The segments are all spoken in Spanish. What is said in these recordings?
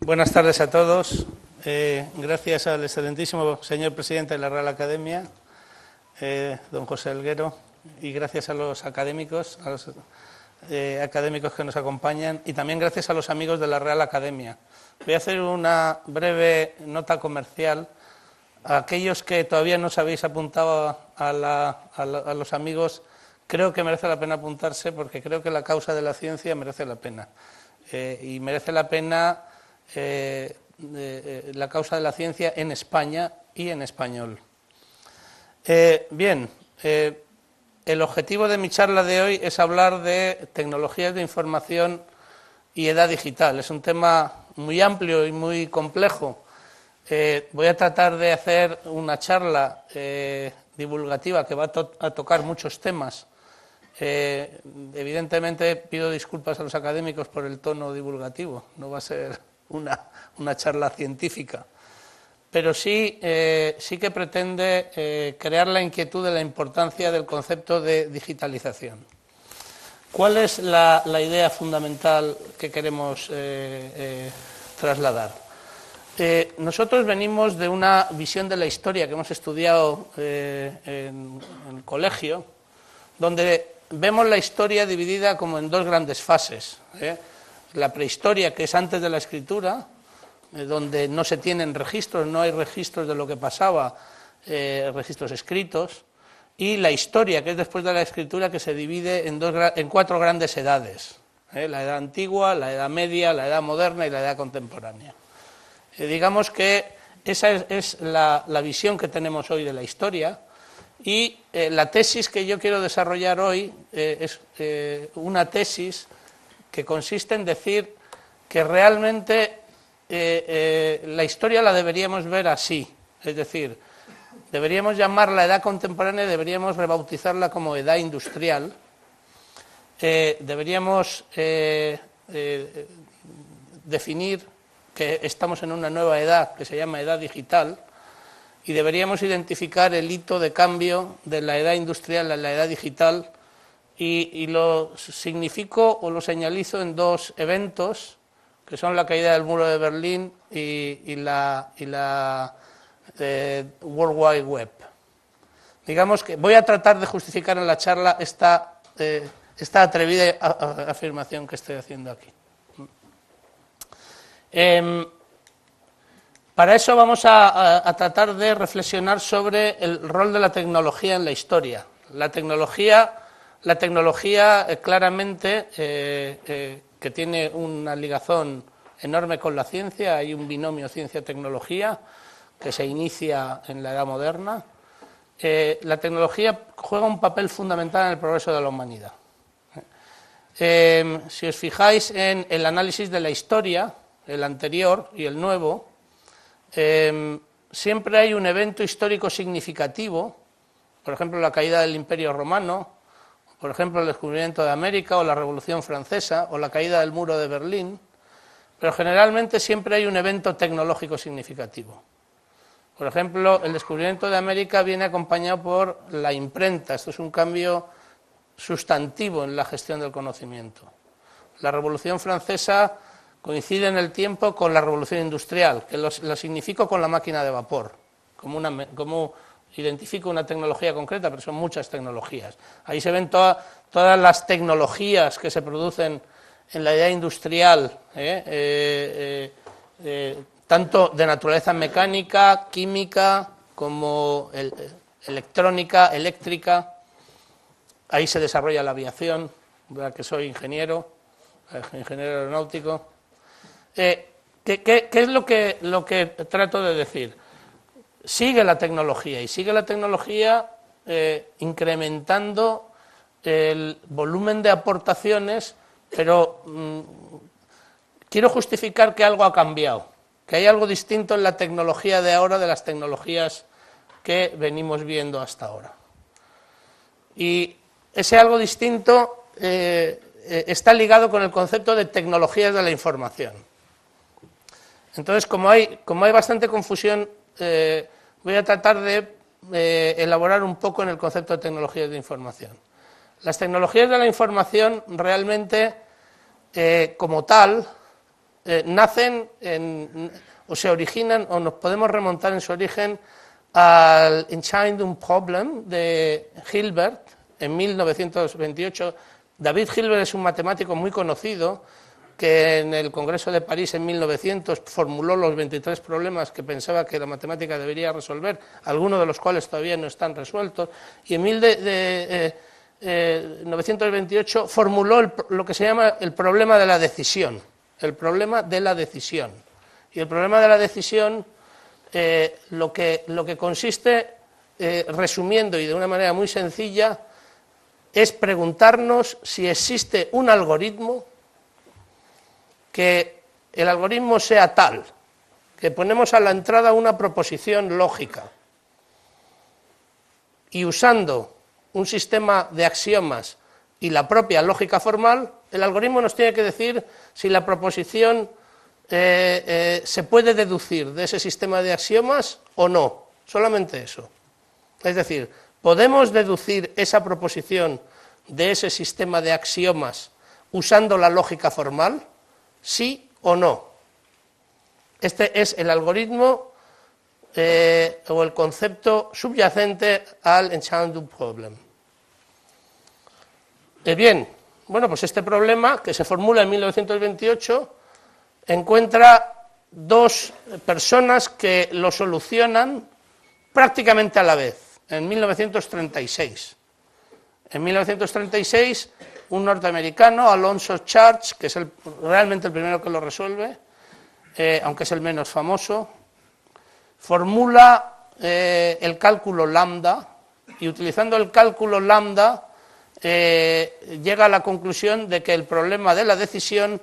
Buenas tardes a todos. Gracias al excelentísimo señor presidente de la Real Academia, don José Elguero, y gracias a los académicos, académicos que nos acompañan, y también gracias a los amigos de la Real Academia. Voy a hacer una breve nota comercial. A aquellos que todavía no os habéis apuntado a los amigos, creo que merece la pena apuntarse, porque creo que la causa de la ciencia merece la pena. Y merece la pena la causa de la ciencia en España y en español. Bien, el objetivo de mi charla de hoy es hablar de tecnologías de información y edad digital. Es un tema muy amplio y muy complejo. Voy a tratar de hacer una charla divulgativa que va a tocar muchos temas. Evidentemente pido disculpas a los académicos por el tono divulgativo, no va a ser una charla científica, pero sí que pretende crear la inquietud de la importancia del concepto de digitalización. ¿Cuál es la idea fundamental que queremos trasladar? Nosotros venimos de una visión de la historia que hemos estudiado en el colegio, donde vemos la historia dividida como en dos grandes fases. La prehistoria, que es antes de la escritura, donde no se tienen registros, no hay registros de lo que pasaba, registros escritos, y la historia, que es después de la escritura, que se divide en cuatro grandes edades: la edad antigua, la edad media, la edad moderna y la edad contemporánea. Digamos que esa es la visión que tenemos hoy de la historia. Y la tesis que yo quiero desarrollar hoy es una tesis que consiste en decir que realmente la historia la deberíamos ver así, es decir, deberíamos llamarla edad contemporánea, deberíamos rebautizarla como edad industrial, deberíamos definir que estamos en una nueva edad que se llama edad digital, y deberíamos identificar el hito de cambio de la edad industrial a la edad digital, y lo significo o lo señalizo en dos eventos, que son la caída del muro de Berlín y la World Wide Web. Digamos que voy a tratar de justificar en la charla esta atrevida afirmación que estoy haciendo aquí. Para eso vamos a tratar de reflexionar sobre el rol de la tecnología en la historia. La tecnología claramente que tiene una ligazón enorme con la ciencia. Hay un binomio ciencia-tecnología que se inicia en la edad moderna. La tecnología juega un papel fundamental en el progreso de la humanidad. Si os fijáis en el análisis de la historia, el anterior y el nuevo, siempre hay un evento histórico significativo, por ejemplo la caída del Imperio Romano, por ejemplo el descubrimiento de América o la Revolución Francesa o la caída del muro de Berlín, pero generalmente siempre hay un evento tecnológico significativo. Por ejemplo, el descubrimiento de América viene acompañado por la imprenta. Esto es un cambio sustantivo en la gestión del conocimiento. La Revolución Francesa coincide en el tiempo con la Revolución Industrial, que lo significo con la máquina de vapor, como identifico una tecnología concreta, pero son muchas tecnologías. Ahí se ven todas las tecnologías que se producen en la edad industrial, tanto de naturaleza mecánica, química, como electrónica, eléctrica. Ahí se desarrolla la aviación, ¿verdad? Que soy ingeniero aeronáutico. ¿Qué es lo que trato de decir? Sigue la tecnología, y sigue la tecnología incrementando el volumen de aportaciones, pero quiero justificar que algo ha cambiado, que hay algo distinto en la tecnología de ahora de las tecnologías que venimos viendo hasta ahora. Y ese algo distinto está ligado con el concepto de tecnologías de la información. Entonces, como hay bastante confusión, voy a tratar de elaborar un poco en el concepto de tecnologías de información. Las tecnologías de la información realmente, como tal, nacen o se originan, o nos podemos remontar en su origen al Entscheidung Problem de Hilbert en 1928. David Hilbert es un matemático muy conocido que en el Congreso de París en 1900 formuló los 23 problemas que pensaba que la matemática debería resolver, algunos de los cuales todavía no están resueltos, y en 1928 formuló lo que se llama el problema de la decisión. El problema de la decisión. Y el problema de la decisión lo que consiste, resumiendo y de una manera muy sencilla, es preguntarnos si existe un algoritmo, que el algoritmo sea tal, que ponemos a la entrada una proposición lógica y usando un sistema de axiomas y la propia lógica formal, el algoritmo nos tiene que decir si la proposición se puede deducir de ese sistema de axiomas o no, solamente eso. Es decir, ¿podemos deducir esa proposición de ese sistema de axiomas usando la lógica formal? ¿Sí o no? Este es el algoritmo o el concepto subyacente al Entscheidung Problem. Bien, bueno, pues este problema, que se formula en 1928, encuentra dos personas que lo solucionan prácticamente a la vez, en 1936. En 1936, un norteamericano, Alonzo Church, que es realmente el primero que lo resuelve, aunque es el menos famoso, formula el cálculo lambda, y utilizando el cálculo lambda llega a la conclusión de que el problema de la decisión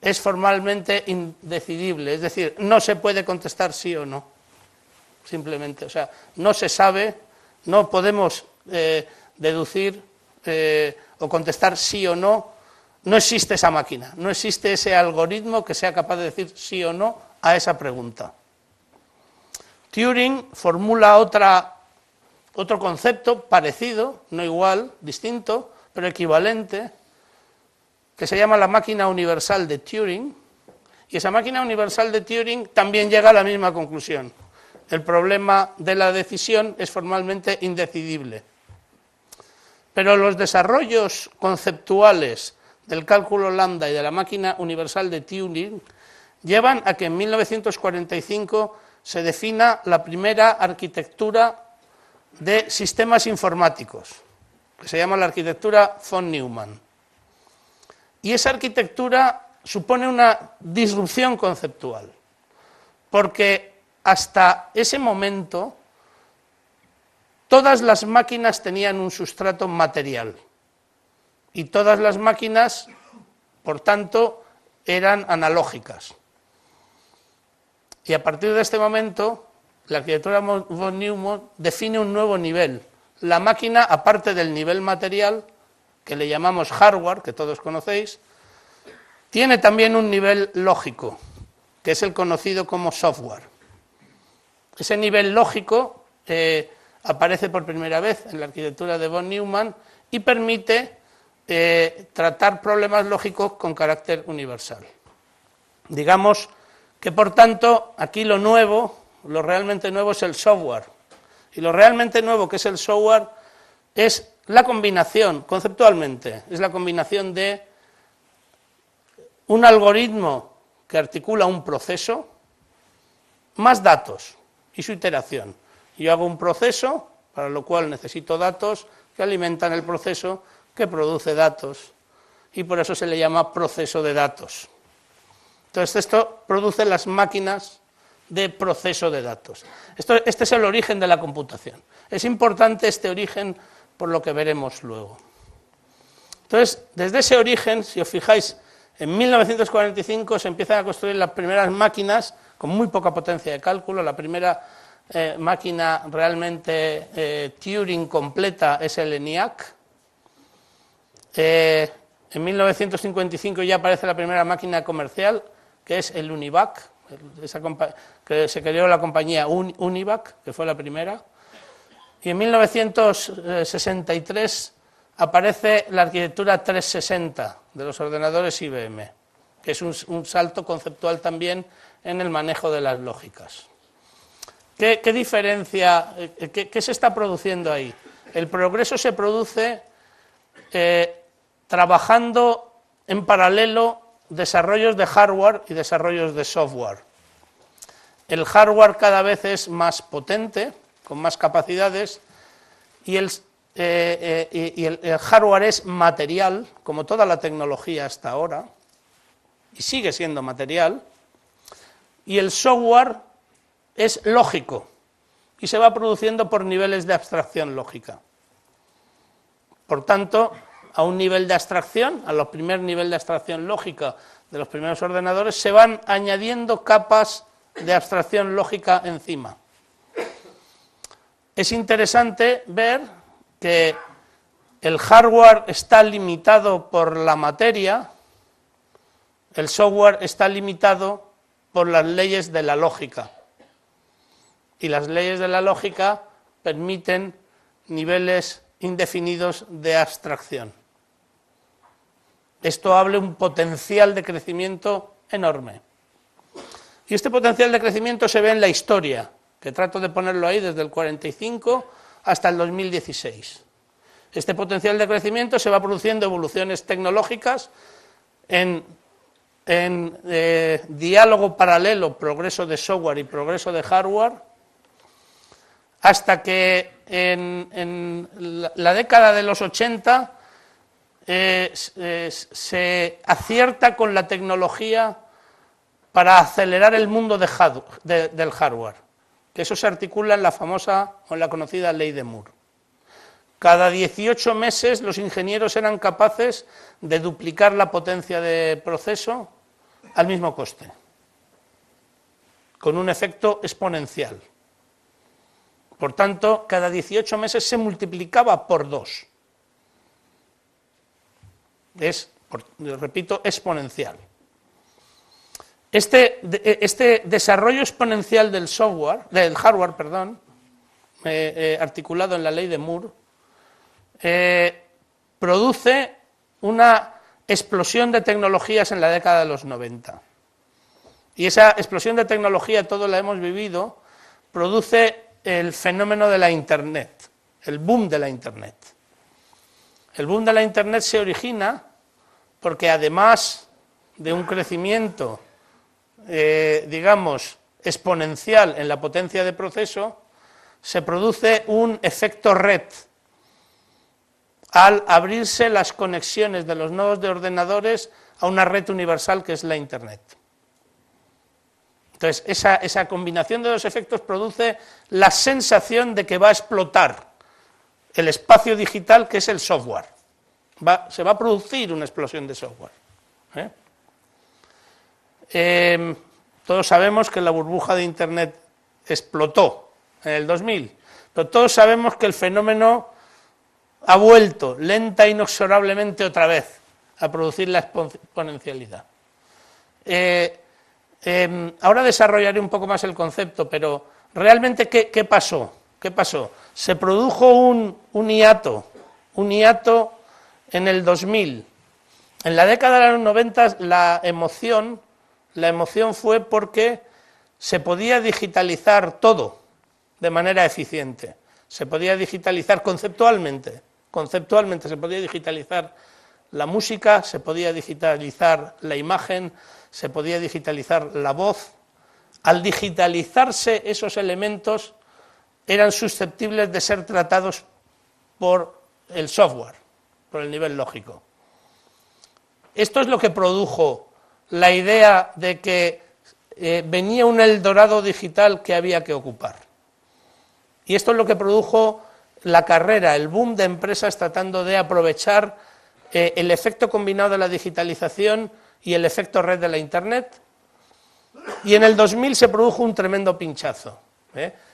es formalmente indecidible, es decir, no se puede contestar sí o no, simplemente, o sea, no se sabe, no podemos deducir o contestar sí o no, no existe esa máquina, no existe ese algoritmo que sea capaz de decir sí o no a esa pregunta. Turing formula otro concepto parecido, no igual, distinto, pero equivalente, que se llama la máquina universal de Turing, y esa máquina universal de Turing también llega a la misma conclusión. El problema de la decisión es formalmente indecidible. Pero los desarrollos conceptuales del cálculo lambda y de la máquina universal de Turing llevan a que en 1945 se defina la primera arquitectura de sistemas informáticos, que se llama la arquitectura von Neumann. Y esa arquitectura supone una disrupción conceptual, porque hasta ese momento todas las máquinas tenían un sustrato material y todas las máquinas, por tanto, eran analógicas. Y a partir de este momento, la arquitectura von Neumann define un nuevo nivel. La máquina, aparte del nivel material, que le llamamos hardware, que todos conocéis, tiene también un nivel lógico, que es el conocido como software. Ese nivel lógico aparece por primera vez en la arquitectura de von Neumann y permite tratar problemas lógicos con carácter universal. Digamos que, por tanto, aquí lo realmente nuevo es el software. Y lo realmente nuevo que es el software es la combinación, conceptualmente, es la combinación de un algoritmo que articula un proceso más datos y su iteración. Yo hago un proceso, para lo cual necesito datos que alimentan el proceso que produce datos, y por eso se le llama proceso de datos. Entonces esto produce las máquinas de proceso de datos. Este es el origen de la computación. Es importante este origen por lo que veremos luego. Entonces, desde ese origen, si os fijáis, en 1945 se empiezan a construir las primeras máquinas con muy poca potencia de cálculo. La primera máquina realmente Turing completa es el ENIAC. En 1955 ya aparece la primera máquina comercial, que es el UNIVAC, que se creó la compañía UNIVAC, que fue la primera. Y en 1963 aparece la arquitectura 360 de los ordenadores IBM. que es un salto conceptual también en el manejo de las lógicas. ¿Qué diferencia, qué se está produciendo ahí? El progreso se produce trabajando en paralelo desarrollos de hardware y desarrollos de software. El hardware cada vez es más potente, con más capacidades, y el hardware es material, como toda la tecnología hasta ahora, y sigue siendo material, y el software es lógico, y se va produciendo por niveles de abstracción lógica. Por tanto, a un nivel de abstracción, a los primer nivel de abstracción lógica de los primeros ordenadores, se van añadiendo capas de abstracción lógica encima. Es interesante ver que el hardware está limitado por la materia, el software está limitado por las leyes de la lógica. Y las leyes de la lógica permiten niveles indefinidos de abstracción. Esto abre un potencial de crecimiento enorme. Y este potencial de crecimiento se ve en la historia, que trato de ponerlo ahí desde el 45 hasta el 2016. Este potencial de crecimiento se va produciendo evoluciones tecnológicas en diálogo paralelo, progreso de software y progreso de hardware, hasta que en la década de los 80 se acierta con la tecnología para acelerar el mundo del hardware, que eso se articula en la famosa o en la conocida ley de Moore. Cada 18 meses los ingenieros eran capaces de duplicar la potencia de proceso al mismo coste, con un efecto exponencial. Por tanto, cada 18 meses se multiplicaba por 2. Es, repito, exponencial. Este desarrollo exponencial del hardware, articulado en la ley de Moore, produce una explosión de tecnologías en la década de los 90. Y esa explosión de tecnología, todos la hemos vivido, produce el fenómeno de la Internet, el boom de la Internet. El boom de la Internet se origina porque además de un crecimiento, digamos, exponencial en la potencia de proceso, se produce un efecto red al abrirse las conexiones de los nodos de ordenadores a una red universal que es la Internet. Entonces, esa combinación de dos efectos produce la sensación de que va a explotar el espacio digital, que es el software. Se va a producir una explosión de software. Todos sabemos que la burbuja de Internet explotó en el 2000, pero todos sabemos que el fenómeno ha vuelto lenta e inexorablemente otra vez a producir la exponencialidad. Ahora desarrollaré un poco más el concepto, pero realmente ¿qué pasó? Se produjo un hiato en el 2000. En la década de los 90 la emoción fue porque se podía digitalizar todo de manera eficiente. Se podía digitalizar conceptualmente se podía digitalizar la música, se podía digitalizar la imagen, se podía digitalizar la voz. Al digitalizarse esos elementos eran susceptibles de ser tratados por el software, por el nivel lógico. Esto es lo que produjo la idea de que venía un Eldorado digital que había que ocupar. Y esto es lo que produjo la carrera, el boom de empresas tratando de aprovechar el efecto combinado de la digitalización y el efecto red de la Internet. Y en el 2000 se produjo un tremendo pinchazo.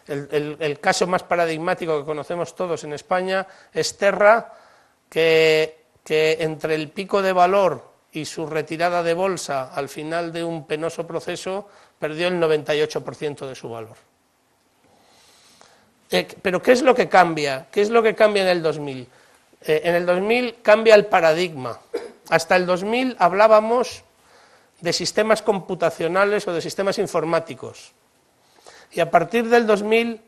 El caso más paradigmático que conocemos todos en España es Terra, que entre el pico de valor y su retirada de bolsa al final de un penoso proceso perdió el 98% de su valor. Pero ¿qué es lo que cambia? ¿Qué es lo que cambia en el 2000? En el 2000 cambia el paradigma. Hasta el 2000 hablábamos de sistemas computacionales o de sistemas informáticos. Y a partir del 2000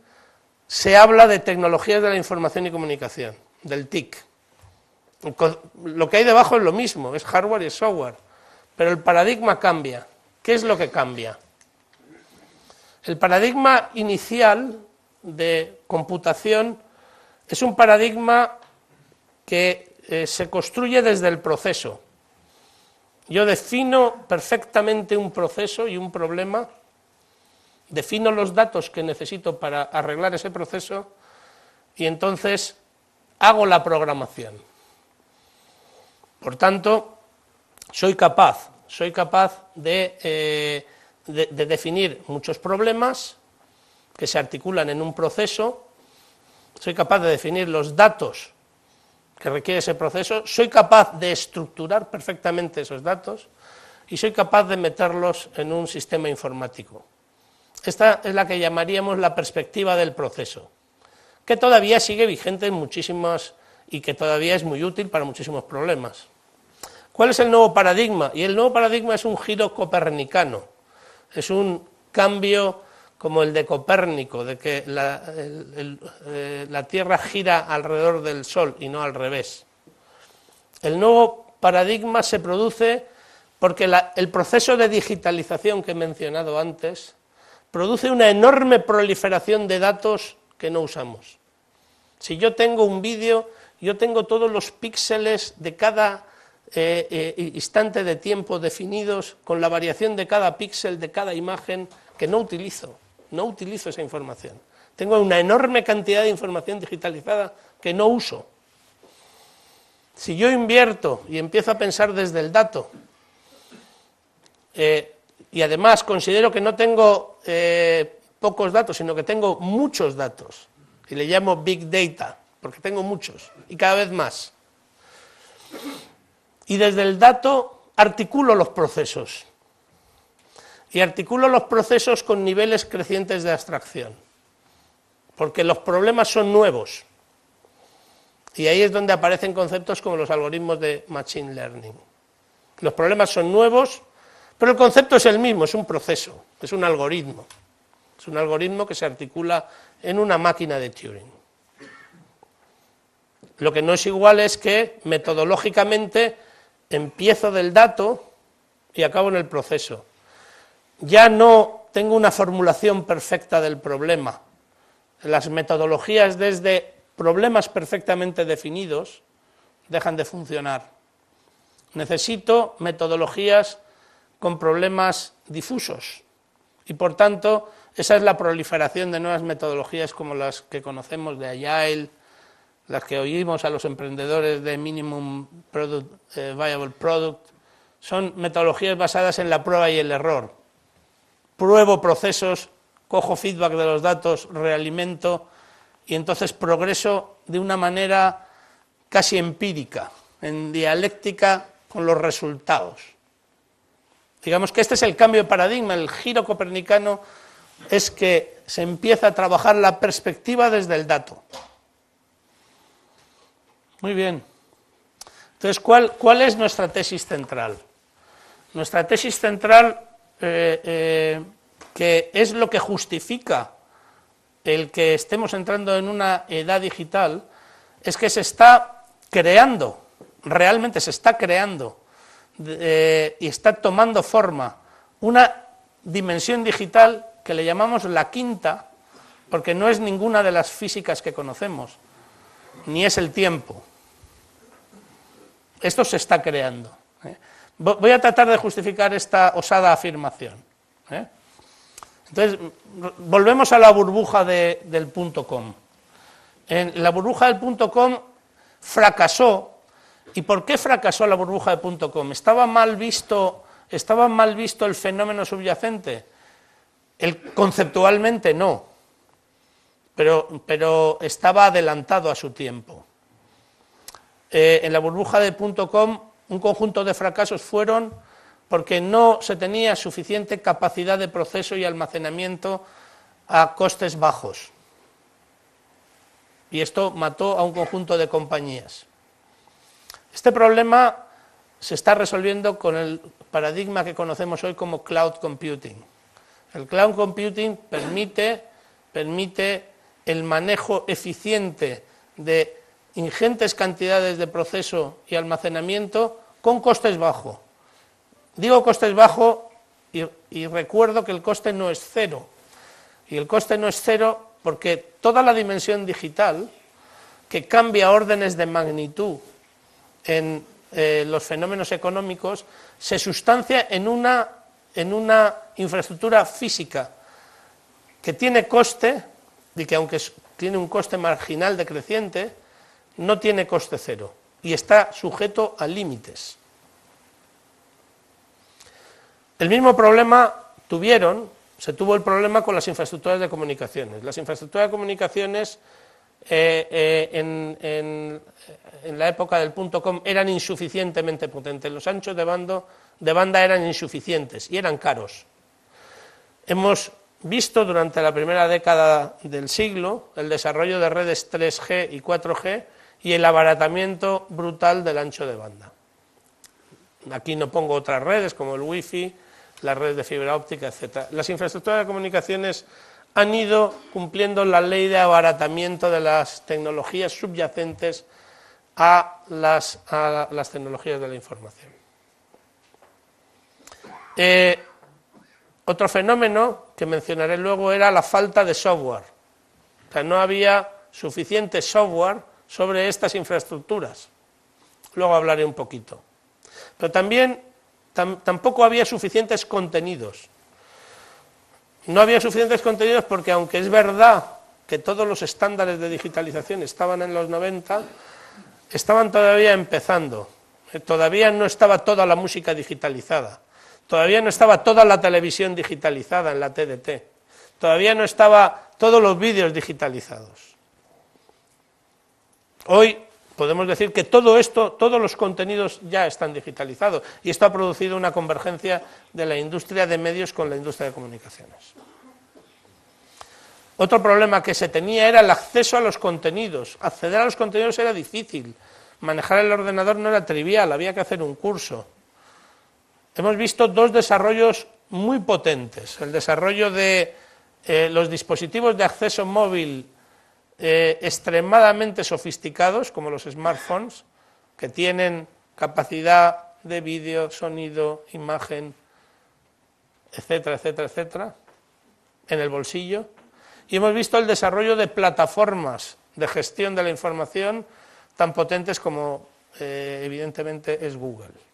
se habla de tecnologías de la información y comunicación, del TIC. Lo que hay debajo es lo mismo, es hardware y es software, pero el paradigma cambia. ¿Qué es lo que cambia? El paradigma inicial de computación es un paradigma que se construye desde el proceso. Yo defino perfectamente un proceso y un problema, defino los datos que necesito para arreglar ese proceso y entonces hago la programación. Por tanto, soy capaz de definir muchos problemas que se articulan en un proceso, soy capaz de definir los datos que requiere ese proceso, soy capaz de estructurar perfectamente esos datos y soy capaz de meterlos en un sistema informático. Esta es la que llamaríamos la perspectiva del proceso, que todavía sigue vigente en muchísimas y que todavía es muy útil para muchísimos problemas. ¿Cuál es el nuevo paradigma? Y el nuevo paradigma es un giro copernicano, es un cambio como el de Copérnico, de que la Tierra gira alrededor del Sol y no al revés. El nuevo paradigma se produce porque el proceso de digitalización que he mencionado antes produce una enorme proliferación de datos que no usamos. Si yo tengo un vídeo, yo tengo todos los píxeles de cada instante de tiempo definidos con la variación de cada píxel de cada imagen que no utilizo esa información. Tengo una enorme cantidad de información digitalizada que no uso. Si yo invierto y empiezo a pensar desde el dato, y además considero que no tengo pocos datos, sino que tengo muchos datos, y le llamo Big Data, porque tengo muchos, y cada vez más. Y desde el dato articulo los procesos. Y articulo los procesos con niveles crecientes de abstracción, porque los problemas son nuevos. Y ahí es donde aparecen conceptos como los algoritmos de Machine Learning. Los problemas son nuevos, pero el concepto es el mismo, es un proceso, es un algoritmo. Es un algoritmo que se articula en una máquina de Turing. Lo que no es igual es que metodológicamente empiezo del dato y acabo en el proceso. Ya no tengo una formulación perfecta del problema. Las metodologías desde problemas perfectamente definidos dejan de funcionar. Necesito metodologías con problemas difusos y por tanto esa es la proliferación de nuevas metodologías como las que conocemos de Agile, las que oímos a los emprendedores de Minimum Viable Product, son metodologías basadas en la prueba y el error. Pruebo procesos, cojo feedback de los datos, realimento y entonces progreso de una manera casi empírica, en dialéctica con los resultados. Digamos que este es el cambio de paradigma, el giro copernicano es que se empieza a trabajar la perspectiva desde el dato. Muy bien. Entonces, ¿cuál es nuestra tesis central? Nuestra tesis central, que es lo que justifica el que estemos entrando en una edad digital, es que se está creando, realmente se está creando, y está tomando forma una dimensión digital que le llamamos la quinta, porque no es ninguna de las físicas que conocemos, ni es el tiempo. Esto se está creando. Voy a tratar de justificar esta osada afirmación. Entonces, volvemos a la burbuja del .com. En la burbuja del .com fracasó. ¿Y por qué fracasó la burbuja de .com? ¿Estaba mal visto el fenómeno subyacente? Conceptualmente no, pero estaba adelantado a su tiempo. En la burbuja de .com un conjunto de fracasos fueron porque no se tenía suficiente capacidad de proceso y almacenamiento a costes bajos. Y esto mató a un conjunto de compañías. Este problema se está resolviendo con el paradigma que conocemos hoy como cloud computing. El cloud computing permite el manejo eficiente de ingentes cantidades de proceso y almacenamiento con costes bajos. Digo costes bajos y recuerdo que el coste no es cero. Y el coste no es cero porque toda la dimensión digital, que cambia órdenes de magnitud en los fenómenos económicos, se sustancia en una infraestructura física que tiene coste, y que aunque tiene un coste marginal decreciente, no tiene coste cero y está sujeto a límites. El mismo problema se tuvo el problema con las infraestructuras de comunicaciones. Las infraestructuras de comunicaciones en la época del .com eran insuficientemente potentes, los anchos de banda eran insuficientes y eran caros. Hemos visto durante la primera década del siglo el desarrollo de redes 3G y 4G y el abaratamiento brutal del ancho de banda. Aquí no pongo otras redes como el Wi-Fi, las redes de fibra óptica, etc. Las infraestructuras de comunicaciones han ido cumpliendo la ley de abaratamiento de las tecnologías subyacentes a las tecnologías de la información. Otro fenómeno que mencionaré luego era la falta de software. O sea, no había suficiente software sobre estas infraestructuras. Luego hablaré un poquito. Pero también tampoco había suficientes contenidos. No había suficientes contenidos porque, aunque es verdad que todos los estándares de digitalización estaban en los 90, estaban todavía empezando. Todavía no estaba toda la música digitalizada. Todavía no estaba toda la televisión digitalizada en la TDT. Todavía no estaba todos los vídeos digitalizados. Hoy podemos decir que todo esto, todos los contenidos ya están digitalizados, y esto ha producido una convergencia de la industria de medios con la industria de comunicaciones. Otro problema que se tenía era el acceso a los contenidos. Acceder a los contenidos era difícil, manejar el ordenador no era trivial, había que hacer un curso. Hemos visto dos desarrollos muy potentes: el desarrollo de los dispositivos de acceso móvil extremadamente sofisticados, como los smartphones, que tienen capacidad de vídeo, sonido, imagen, etcétera, etcétera, etcétera, en el bolsillo. Y hemos visto el desarrollo de plataformas de gestión de la información tan potentes como evidentemente es Google.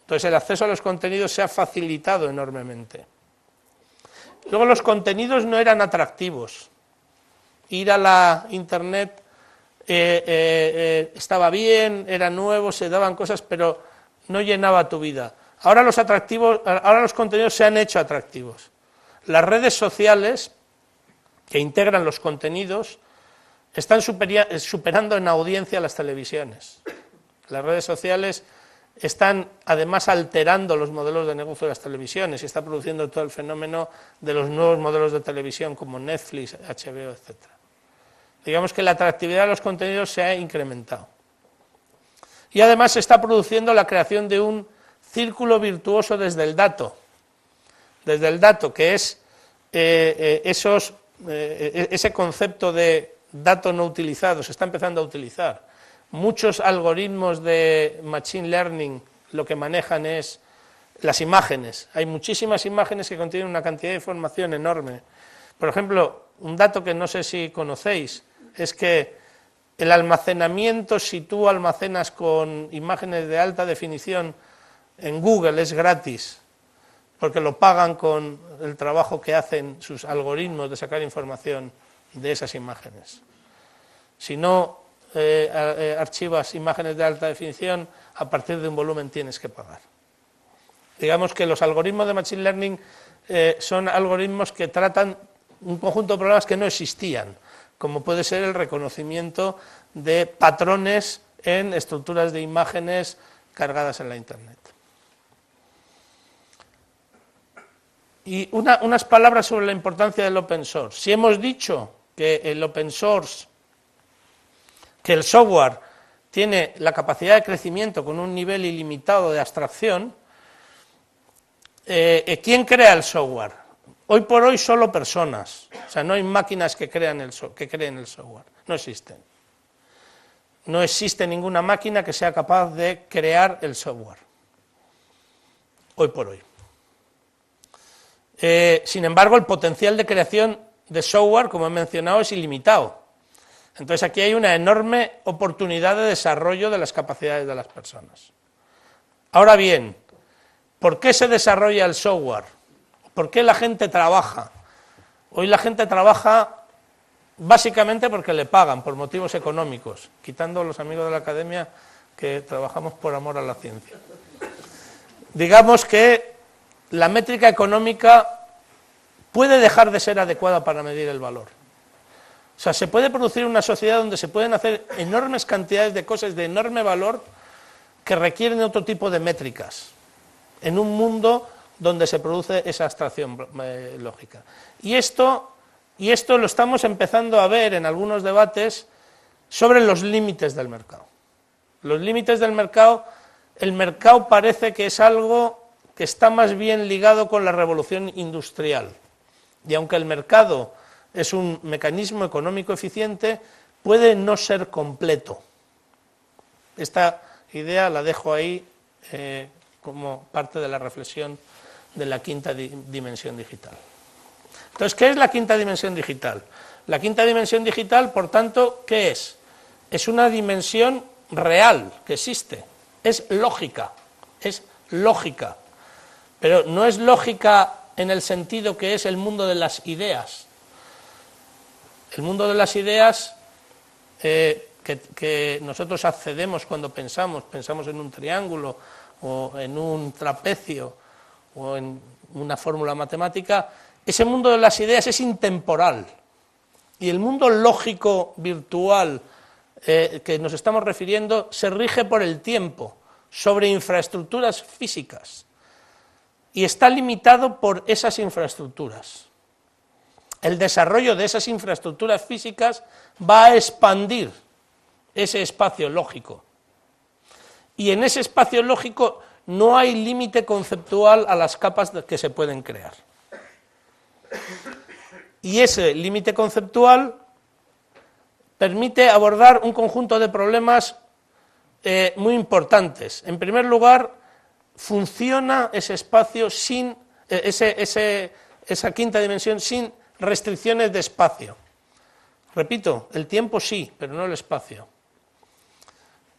Entonces el acceso a los contenidos se ha facilitado enormemente. Luego, los contenidos no eran atractivos. Ir a la internet estaba bien, era nuevo, se daban cosas, pero no llenaba tu vida. Ahora los contenidos se han hecho atractivos. Las redes sociales que integran los contenidos están superando en audiencia a las televisiones. Las redes sociales están además alterando los modelos de negocio de las televisiones y está produciendo todo el fenómeno de los nuevos modelos de televisión como Netflix, HBO, etc. Digamos que la atractividad de los contenidos se ha incrementado. Y además se está produciendo la creación de un círculo virtuoso desde el dato. Desde el dato, que es ese concepto de dato no utilizado, se está empezando a utilizar. Muchos algoritmos de machine learning lo que manejan es las imágenes. Hay muchísimas imágenes que contienen una cantidad de información enorme. Por ejemplo, un dato que no sé si conocéis es que el almacenamiento, si tú almacenas con imágenes de alta definición en Google, es gratis, porque lo pagan con el trabajo que hacen sus algoritmos de sacar información de esas imágenes. Si no archivas imágenes de alta definición, a partir de un volumen tienes que pagar. Digamos que los algoritmos de Machine Learning son algoritmos que tratan un conjunto de problemas que no existían, como puede ser el reconocimiento de patrones en estructuras de imágenes cargadas en la Internet. Y unas palabras sobre la importancia del open source. Si hemos dicho que el open source, que el software tiene la capacidad de crecimiento con un nivel ilimitado de abstracción, ¿quién crea el software? Hoy por hoy solo personas, o sea, no hay máquinas que creen el software, no existen. No existe ninguna máquina que sea capaz de crear el software, hoy por hoy. Sin embargo, el potencial de creación de software, como he mencionado, es ilimitado. Entonces aquí hay una enorme oportunidad de desarrollo de las capacidades de las personas. Ahora bien, ¿por qué se desarrolla el software? ¿Por qué la gente trabaja? Hoy la gente trabaja básicamente porque le pagan, por motivos económicos, quitando a los amigos de la academia que trabajamos por amor a la ciencia. Digamos que la métrica económica puede dejar de ser adecuada para medir el valor. O sea, se puede producir una sociedad donde se pueden hacer enormes cantidades de cosas de enorme valor que requieren otro tipo de métricas, en un mundo donde se produce esa abstracción lógica. Y esto lo estamos empezando a ver en algunos debates sobre los límites del mercado. Los límites del mercado, el mercado parece que es algo que está más bien ligado con la revolución industrial. Y aunque el mercado es un mecanismo económico eficiente, puede no ser completo. Esta idea la dejo ahí como parte de la reflexión de la quinta dimensión digital. Entonces, ¿qué es la quinta dimensión digital? La quinta dimensión digital, por tanto, ¿qué es? Es una dimensión real, que existe, es lógica, pero no es lógica en el sentido que es el mundo de las ideas. El mundo de las ideas que nosotros accedemos cuando pensamos en un triángulo o en un trapecio o en una fórmula matemática, ese mundo de las ideas es intemporal. Y el mundo lógico virtual que nos estamos refiriendo se rige por el tiempo, sobre infraestructuras físicas, y está limitado por esas infraestructuras. El desarrollo de esas infraestructuras físicas va a expandir ese espacio lógico. Y en ese espacio lógico no hay límite conceptual a las capas que se pueden crear. Y ese límite conceptual permite abordar un conjunto de problemas muy importantes. En primer lugar, funciona ese espacio sin esa quinta dimensión sin restricciones de espacio. Repito, el tiempo sí, pero no el espacio.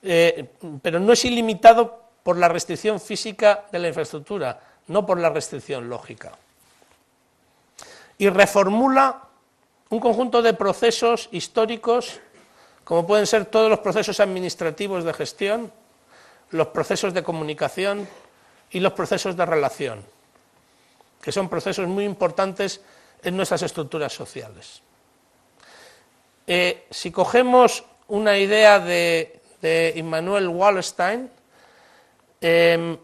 Pero no es ilimitado por la restricción física de la infraestructura, no por la restricción lógica. Y reformula un conjunto de procesos históricos, como pueden ser todos los procesos administrativos de gestión, los procesos de comunicación y los procesos de relación, que son procesos muy importantes en nuestras estructuras sociales. Si cogemos una idea de Immanuel Wallerstein, el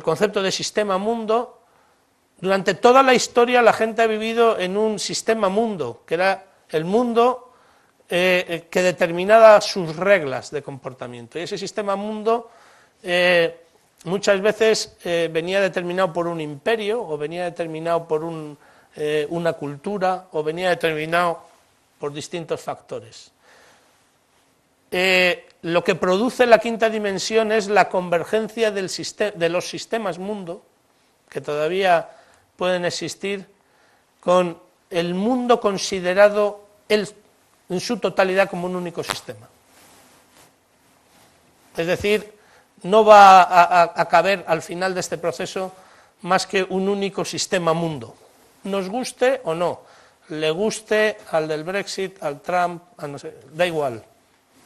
concepto de sistema-mundo, durante toda la historia la gente ha vivido en un sistema-mundo, que era el mundo que determinaba sus reglas de comportamiento. Y ese sistema-mundo muchas veces venía determinado por un imperio, o venía determinado por una cultura, o venía determinado por distintos factores. Lo que produce la quinta dimensión es la convergencia de los sistemas mundo, que todavía pueden existir, con el mundo considerado en su totalidad como un único sistema. Es decir, no va a caber al final de este proceso más que un único sistema mundo, nos guste o no, le guste al del Brexit, al Trump, no sé, da igual,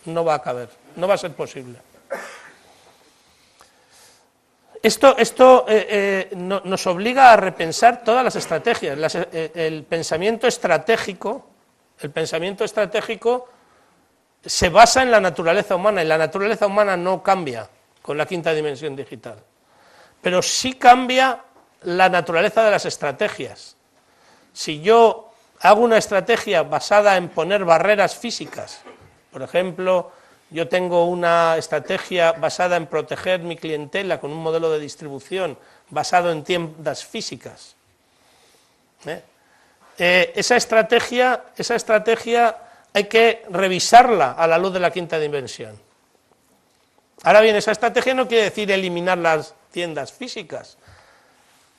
no va a caber, no va a ser posible. Esto nos obliga a repensar todas las estrategias. El pensamiento estratégico se basa en la naturaleza humana, y la naturaleza humana no cambia con la quinta dimensión digital, pero sí cambia la naturaleza de las estrategias. Si yo hago una estrategia basada en poner barreras físicas, por ejemplo, yo tengo una estrategia basada en proteger mi clientela con un modelo de distribución basado en tiendas físicas. Esa estrategia hay que revisarla a la luz de la quinta dimensión. Ahora bien, esa estrategia no quiere decir eliminar las tiendas físicas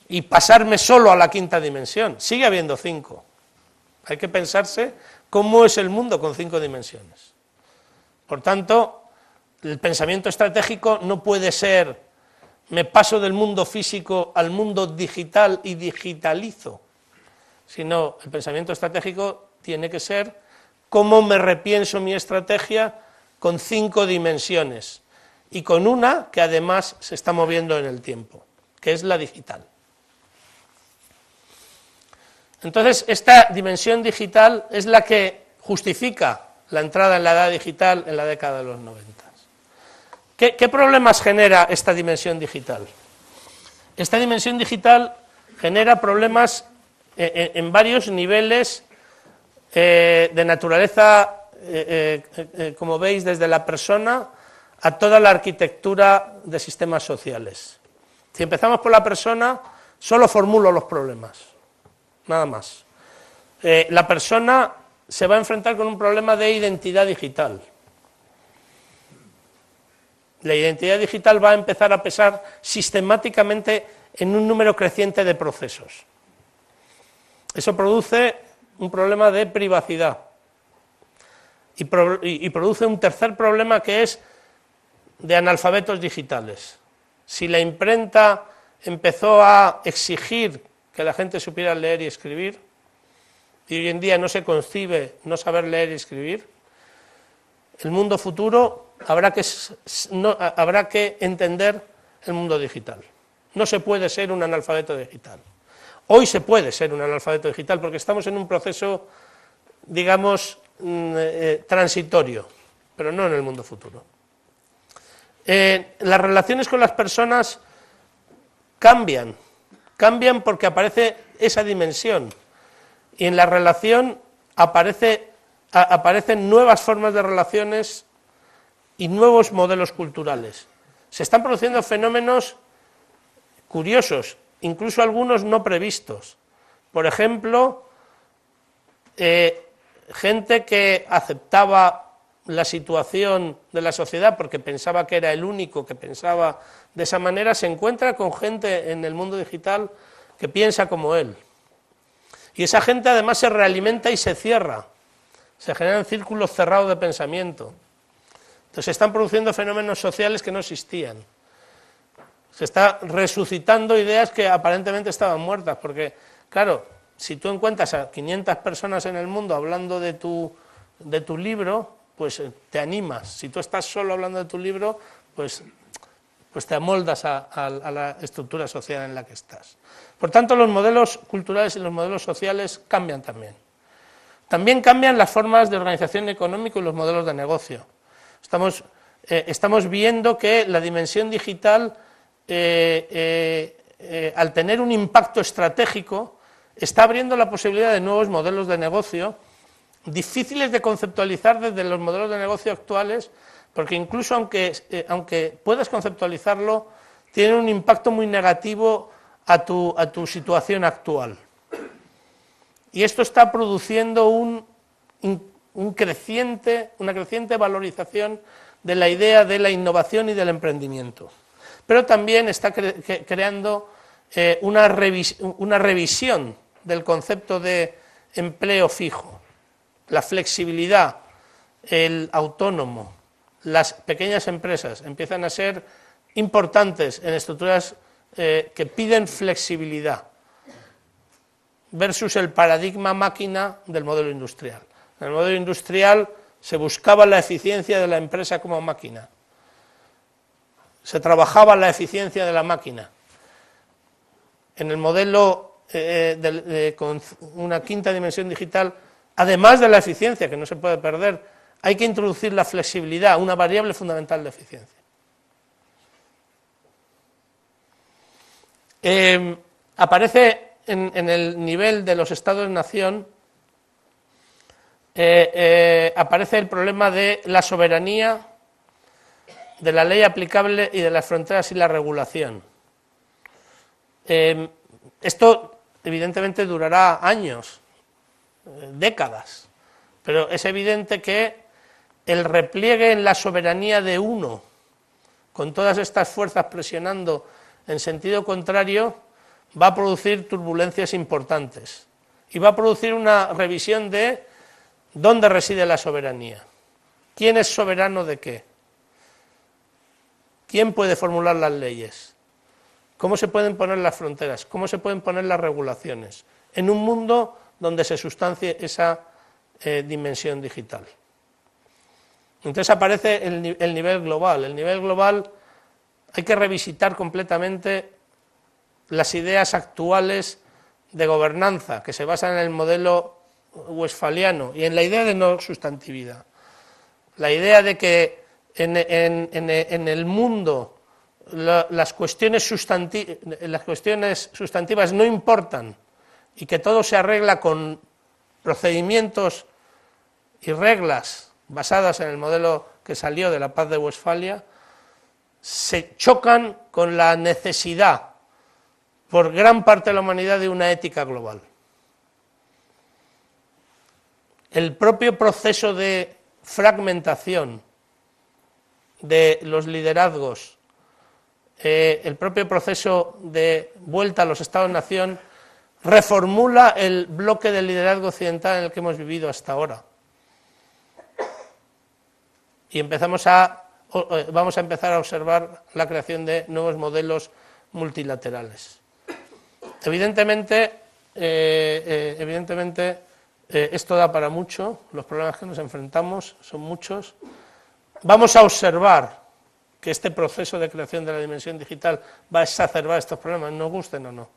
y pasarme solo a la quinta dimensión. Sigue habiendo 5. Hay que pensarse cómo es el mundo con 5 dimensiones. Por tanto, el pensamiento estratégico no puede ser me paso del mundo físico al mundo digital y digitalizo, sino el pensamiento estratégico tiene que ser cómo me repienso mi estrategia con 5 dimensiones y con una que además se está moviendo en el tiempo, que es la digital. Entonces, esta dimensión digital es la que justifica la entrada en la edad digital en la década de los 90. ¿Qué problemas genera esta dimensión digital? Esta dimensión digital genera problemas en varios niveles de naturaleza, como veis, desde la persona a toda la arquitectura de sistemas sociales. Si empezamos por la persona, solo formulo los problemas, nada más. La persona se va a enfrentar con un problema de identidad digital. La identidad digital va a empezar a pesar sistemáticamente en un número creciente de procesos. Eso produce un problema de privacidad y produce un tercer problema que es de analfabetos digitales. Si la imprenta empezó a exigir que la gente supiera leer y escribir, y hoy en día no se concibe no saber leer y escribir, el mundo futuro habrá que entender el mundo digital. No se puede ser un analfabeto digital. Hoy se puede ser un analfabeto digital porque estamos en un proceso, digamos, transitorio, pero no en el mundo futuro. Las relaciones con las personas cambian porque aparece esa dimensión y en la relación aparecen nuevas formas de relaciones y nuevos modelos culturales. Se están produciendo fenómenos curiosos, incluso algunos no previstos. Por ejemplo, gente que aceptaba la situación de la sociedad porque pensaba que era el único que pensaba de esa manera, se encuentra con gente en el mundo digital que piensa como él. Y esa gente además se realimenta y se cierra. Se generan círculos cerrados de pensamiento. Entonces se están produciendo fenómenos sociales que no existían. Se está resucitando ideas que aparentemente estaban muertas, porque, claro, si tú encuentras a 500 personas en el mundo hablando de tu libro, pues te animas. Si tú estás solo hablando de tu libro, pues te amoldas a la estructura social en la que estás. Por tanto, los modelos culturales y los modelos sociales cambian también. También cambian las formas de organización económica y los modelos de negocio. Estamos viendo que la dimensión digital, al tener un impacto estratégico, está abriendo la posibilidad de nuevos modelos de negocio, difíciles de conceptualizar desde los modelos de negocio actuales, porque incluso aunque puedas conceptualizarlo, tiene un impacto muy negativo a tu situación actual. Y esto está produciendo una creciente valorización de la idea de la innovación y del emprendimiento. Pero también está creando una revisión del concepto de empleo fijo, la flexibilidad, el autónomo, las pequeñas empresas empiezan a ser importantes en estructuras que piden flexibilidad versus el paradigma máquina del modelo industrial. En el modelo industrial se buscaba la eficiencia de la empresa como máquina, se trabajaba la eficiencia de la máquina. En el modelo con una quinta dimensión digital, además de la eficiencia, que no se puede perder, hay que introducir la flexibilidad, una variable fundamental de eficiencia. Aparece en el nivel de los estados-nación, aparece el problema de la soberanía de la ley aplicable y de las fronteras y la regulación. Esto evidentemente durará años, décadas, pero es evidente que el repliegue en la soberanía de uno, con todas estas fuerzas presionando en sentido contrario, va a producir turbulencias importantes y va a producir una revisión de dónde reside la soberanía, quién es soberano de qué, quién puede formular las leyes, cómo se pueden poner las fronteras, cómo se pueden poner las regulaciones, en un mundo donde se sustancie esa dimensión digital. Entonces aparece el nivel global. El nivel global hay que revisitar completamente las ideas actuales de gobernanza, que se basan en el modelo westfaliano y en la idea de no sustantividad. La idea de que en el mundo las cuestiones sustantivas no importan y que todo se arregla con procedimientos y reglas basadas en el modelo que salió de la Paz de Westfalia, se chocan con la necesidad por gran parte de la humanidad de una ética global. El propio proceso de fragmentación de los liderazgos, el propio proceso de vuelta a los Estados-nación, reformula el bloque del liderazgo occidental en el que hemos vivido hasta ahora. Y vamos a empezar a observar la creación de nuevos modelos multilaterales. Evidentemente, esto da para mucho, los problemas que nos enfrentamos son muchos. Vamos a observar que este proceso de creación de la dimensión digital va a exacerbar estos problemas, nos gusten o no.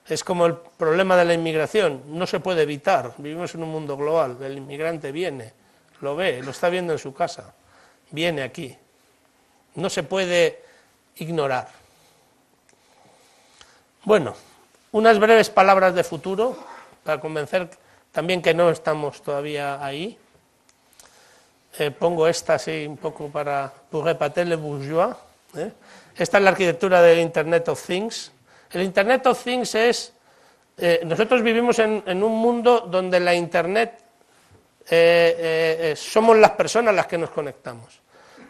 Es como el problema de la inmigración, no se puede evitar, vivimos en un mundo global, el inmigrante viene, lo ve, lo está viendo en su casa, viene aquí, no se puede ignorar. Bueno, unas breves palabras de futuro, para convencer también que no estamos todavía ahí. Pongo esta así un poco pour épater les bourgeois. Esta es la arquitectura del Internet of Things. El Internet of Things es, nosotros vivimos en un mundo donde la Internet somos las personas las que nos conectamos.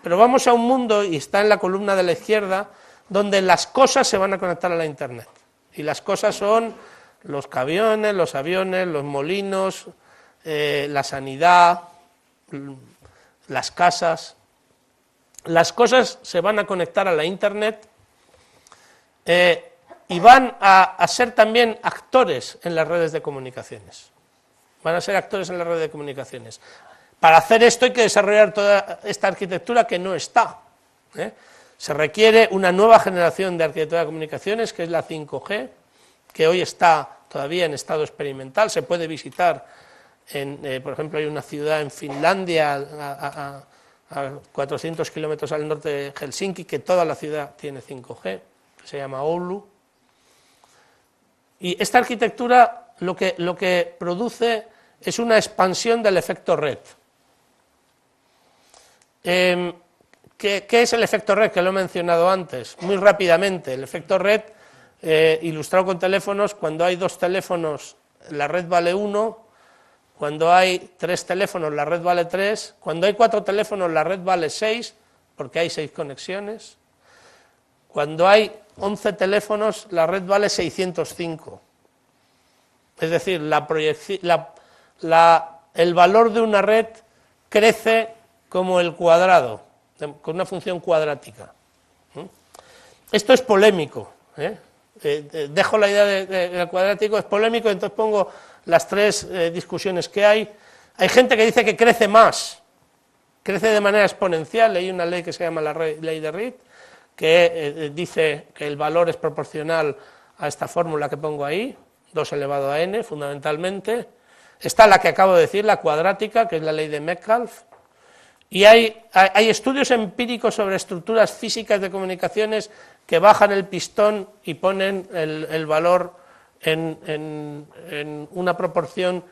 Pero vamos a un mundo, y está en la columna de la izquierda, donde las cosas se van a conectar a la Internet. Y las cosas son los camiones, los aviones, los molinos, la sanidad, las casas. Las cosas se van a conectar a la Internet y van a ser también actores en las redes de comunicaciones. Van a ser actores en las redes de comunicaciones. Para hacer esto hay que desarrollar toda esta arquitectura que no está. Se requiere una nueva generación de arquitectura de comunicaciones, que es la 5G, que hoy está todavía en estado experimental. Se puede visitar, por ejemplo, hay una ciudad en Finlandia, a 400 kilómetros al norte de Helsinki, que toda la ciudad tiene 5G, que se llama Oulu. Y esta arquitectura lo que produce es una expansión del efecto red. ¿Qué es el efecto red? Que lo he mencionado antes, muy rápidamente. El efecto red, ilustrado con teléfonos, cuando hay 2 teléfonos, la red vale 1, cuando hay 3 teléfonos, la red vale 3, cuando hay 4 teléfonos, la red vale 6, porque hay 6 conexiones, cuando hay 11 teléfonos, la red vale 605. Es decir, el valor de una red crece como el cuadrado, con una función cuadrática. Esto es polémico. Dejo la idea del cuadrático, es polémico, entonces pongo las 3 discusiones que hay. Hay gente que dice que crece más, crece de manera exponencial. Leí una ley que se llama la ley de Reed, que dice que el valor es proporcional a esta fórmula que pongo ahí, 2 elevado a n, fundamentalmente. Está la que acabo de decir, la cuadrática, que es la ley de Metcalfe. Y hay estudios empíricos sobre estructuras físicas de comunicaciones que bajan el pistón y ponen el valor en una proporción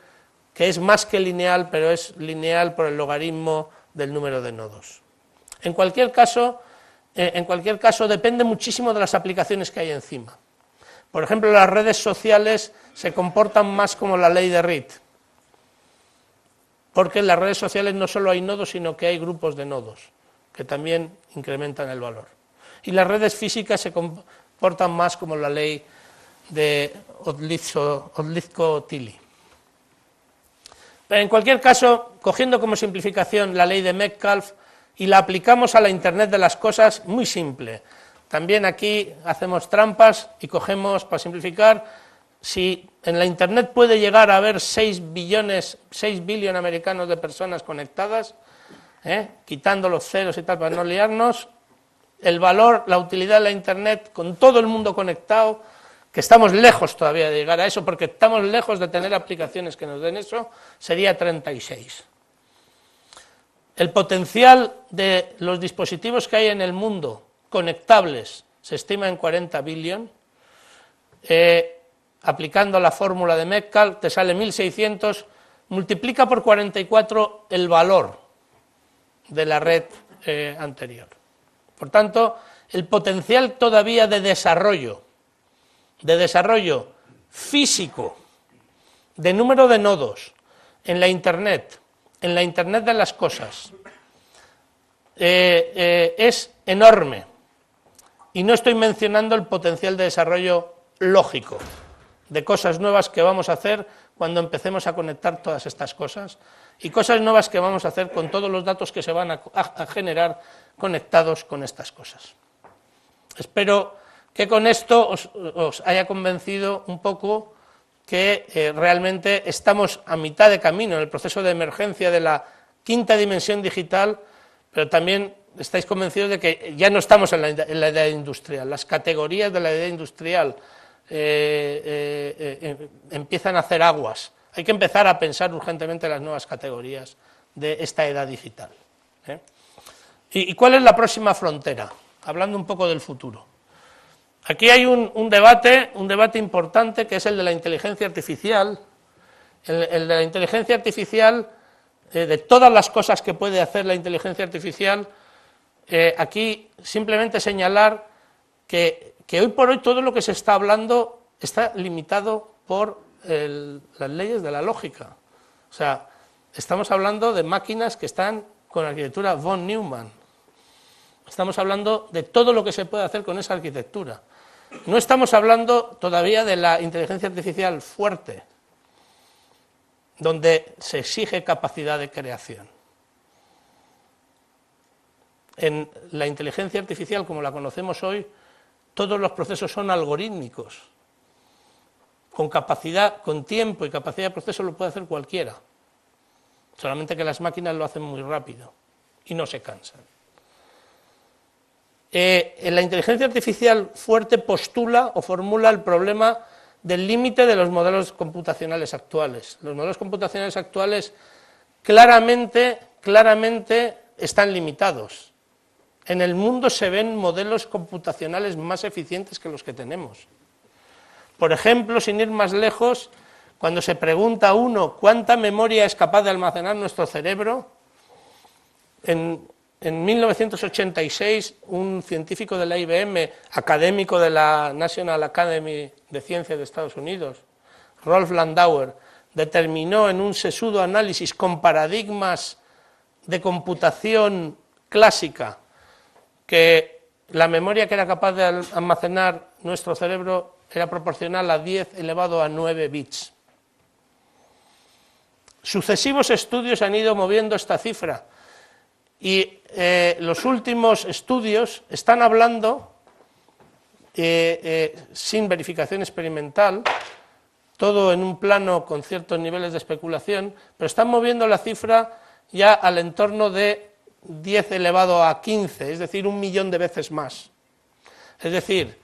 que es más que lineal, pero es lineal por el logaritmo del número de nodos. En cualquier caso, depende muchísimo de las aplicaciones que hay encima. Por ejemplo, las redes sociales se comportan más como la ley de Reed, porque en las redes sociales no solo hay nodos, sino que hay grupos de nodos, que también incrementan el valor. Y las redes físicas se comportan más como la ley de Odlyzko-Tilly. Pero en cualquier caso, cogiendo como simplificación la ley de Metcalfe y la aplicamos a la Internet de las cosas, muy simple. También aquí hacemos trampas y cogemos, para simplificar, si en la Internet puede llegar a haber 6 billones americanos de personas conectadas, quitando los ceros y tal para no liarnos, el valor, la utilidad de la Internet con todo el mundo conectado, que estamos lejos todavía de llegar a eso, porque estamos lejos de tener aplicaciones que nos den eso, sería 36. El potencial de los dispositivos que hay en el mundo conectables se estima en 40 billones. Aplicando la fórmula de Metcalfe te sale 1600, multiplica por 44 el valor de la red anterior. Por tanto, el potencial todavía de desarrollo físico, de número de nodos en la Internet de las cosas, es enorme. Y no estoy mencionando el potencial de desarrollo lógico, de cosas nuevas que vamos a hacer cuando empecemos a conectar todas estas cosas, y cosas nuevas que vamos a hacer con todos los datos que se van a generar conectados con estas cosas. Espero que con esto os haya convencido un poco que realmente estamos a mitad de camino en el proceso de emergencia de la quinta dimensión digital, pero también estáis convencidos de que ya no estamos en la edad industrial. Las categorías de la edad industrial empiezan a hacer aguas. Hay que empezar a pensar urgentemente en las nuevas categorías de esta edad digital. ¿Y cuál es la próxima frontera? Hablando un poco del futuro. Aquí hay un debate importante, que es el de la inteligencia artificial. El de la inteligencia artificial, de todas las cosas que puede hacer la inteligencia artificial, aquí simplemente señalar que hoy por hoy todo lo que se está hablando está limitado por las leyes de la lógica. O sea, estamos hablando de máquinas que están con arquitectura von Neumann. Estamos hablando de todo lo que se puede hacer con esa arquitectura. No estamos hablando todavía de la inteligencia artificial fuerte, donde se exige capacidad de creación. En la inteligencia artificial, como la conocemos hoy, todos los procesos son algorítmicos. Con capacidad, con tiempo y capacidad de proceso lo puede hacer cualquiera. Solamente que las máquinas lo hacen muy rápido y no se cansan. En la inteligencia artificial fuerte postula o formula el problema del límite de los modelos computacionales actuales. Los modelos computacionales actuales claramente están limitados. En el mundo se ven modelos computacionales más eficientes que los que tenemos. Por ejemplo, sin ir más lejos, cuando se pregunta a uno cuánta memoria es capaz de almacenar nuestro cerebro, en 1986, un científico de la IBM, académico de la National Academy de Ciencias de Estados Unidos, Rolf Landauer, determinó en un sesudo análisis con paradigmas de computación clásica que la memoria que era capaz de almacenar nuestro cerebro era proporcional a 10 elevado a 9 bits. Sucesivos estudios han ido moviendo esta cifra. Y los últimos estudios están hablando, sin verificación experimental, todo en un plano con ciertos niveles de especulación, pero están moviendo la cifra ya al entorno de 10 elevado a 15, es decir, 1 millón de veces más. Es decir,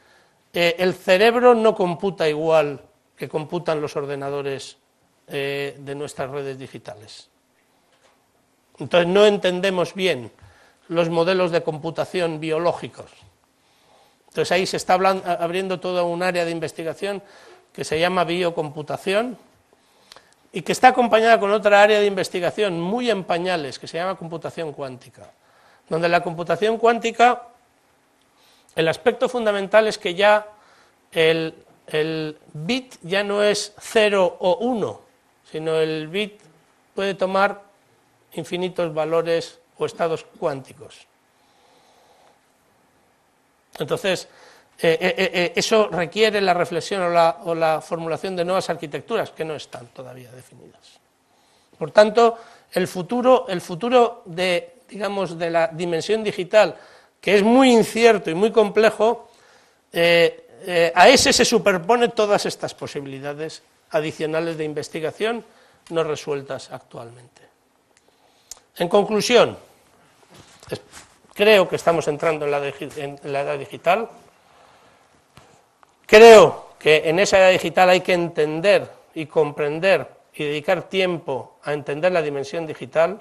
el cerebro no computa igual que computan los ordenadores de nuestras redes digitales. Entonces no entendemos bien los modelos de computación biológicos. Entonces ahí se está abriendo toda un área de investigación que se llama biocomputación y que está acompañada con otra área de investigación muy en pañales que se llama computación cuántica, donde la computación cuántica, el aspecto fundamental es que ya el bit ya no es 0 o 1, sino el bit puede tomar infinitos valores o estados cuánticos. Entonces, eso requiere la reflexión o la formulación de nuevas arquitecturas que no están todavía definidas. Por tanto, el futuro de, digamos, de la dimensión digital, que es muy incierto y muy complejo, a ese se superponen todas estas posibilidades adicionales de investigación no resueltas actualmente. En conclusión, creo que estamos entrando en la edad digital. Creo que en esa edad digital hay que entender y comprender y dedicar tiempo a entender la dimensión digital,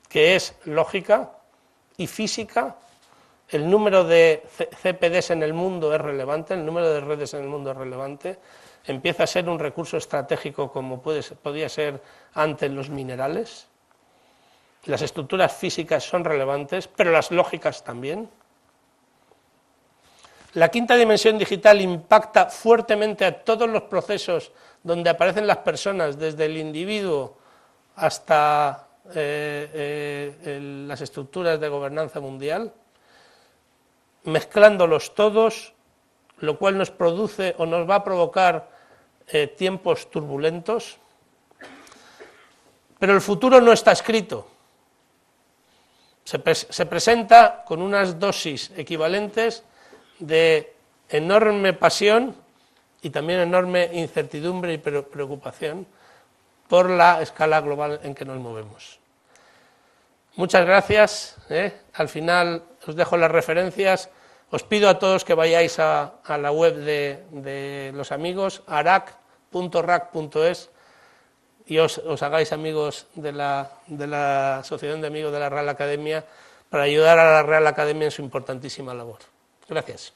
que es lógica y física. El número de CPDs en el mundo es relevante, el número de redes en el mundo es relevante, empieza a ser un recurso estratégico como podía ser antes los minerales. Las estructuras físicas son relevantes, pero las lógicas también. La quinta dimensión digital impacta fuertemente a todos los procesos donde aparecen las personas, desde el individuo hasta las estructuras de gobernanza mundial, mezclándolos todos, lo cual nos produce o nos va a provocar tiempos turbulentos. Pero el futuro no está escrito. Se presenta con unas dosis equivalentes de enorme pasión y también enorme incertidumbre y preocupación por la escala global en que nos movemos. Muchas gracias. Al final os dejo las referencias. Os pido a todos que vayáis a la web de los amigos, arac.rac.es, y os hagáis amigos de la Asociación de Amigos de la Real Academia para ayudar a la Real Academia en su importantísima labor. Gracias.